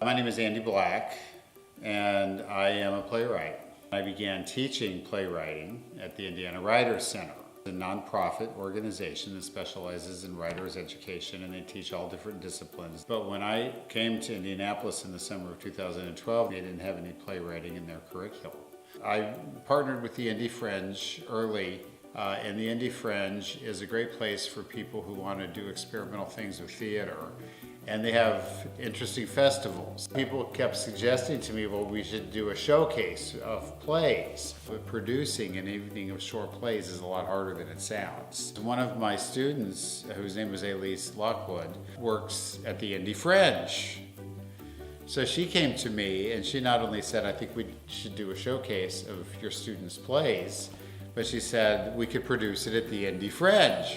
My name is Andy Black, and I am a playwright. I began teaching playwriting at the Indiana Writers Center, a nonprofit organization that specializes in writers' education, and they teach all different disciplines. But when I came to Indianapolis in the summer of 2012, they didn't have any playwriting in their curriculum. I partnered with the IndyFringe early, and the IndyFringe is a great place for people who want to do experimental things with theater. And they have interesting festivals. People kept suggesting to me, well, we should do a showcase of plays. But producing an evening of short plays is a lot harder than it sounds. One of my students, whose name was Elise Lockwood, works at the IndyFringe. So she came to me and she not only said, I think we should do a showcase of your students' plays, but she said we could produce it at the IndyFringe.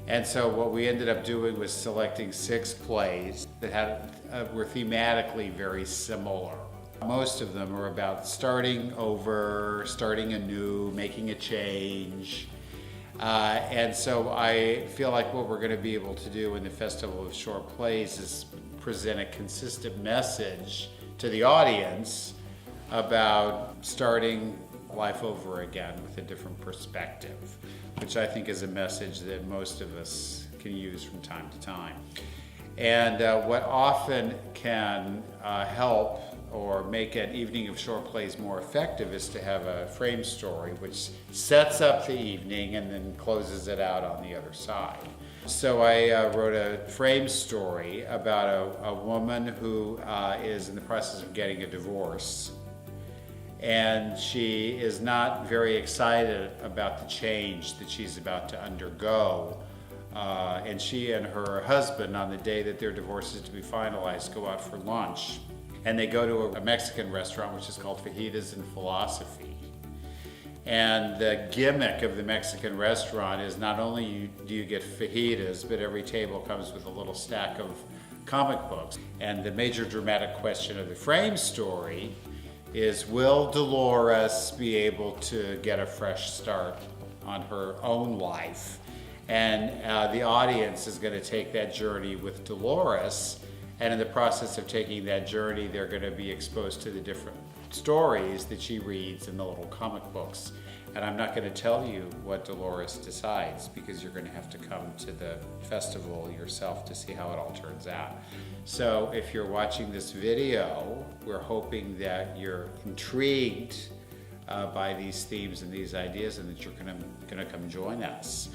And so what we ended up doing was selecting 6 plays that were thematically very similar. Most of them are about starting over, starting anew, making a change. And so I feel like what we're going to be able to do in the Festival of Short Plays is present a consistent message to the audience about starting life over again with a different perspective, which I think is a message that most of us can use from time to time. And what often can help or make an evening of short plays more effective is to have a frame story which sets up the evening and then closes it out on the other side. So I wrote a frame story about a woman who is in the process of getting a divorce. And she is not very excited about the change that she's about to undergo. And she and her husband, on the day that their divorce is to be finalized, go out for lunch. And they go to a Mexican restaurant which is called Fajitas and Philosophy. And the gimmick of the Mexican restaurant is not only do you get fajitas, but every table comes with a little stack of comic books. And the major dramatic question of the frame story is, will Dolores be able to get a fresh start on her own life? And the audience is going to take that journey with Dolores, and in the process of taking that journey, they're going to be exposed to the different stories that she reads in the little comic books. And I'm not going to tell you what Dolores decides, because you're going to have to come to the festival yourself to see how it all turns out. So if you're watching this video, we're hoping that you're intrigued by these themes and these ideas, and that you're going to come join us.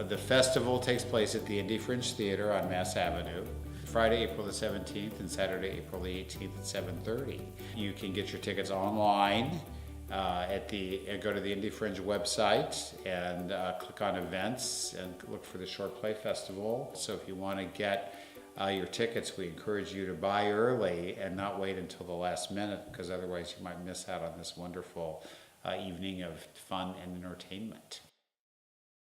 The festival takes place at the IndyFringe Theater on Mass Avenue, Friday, April the 17th and Saturday, April the 18th at 7:30. You can get your tickets online. Go to the IndyFringe website and click on events and look for the Short Play Festival. So if you want to get your tickets, we encourage you to buy early and not wait until the last minute, because otherwise you might miss out on this wonderful evening of fun and entertainment.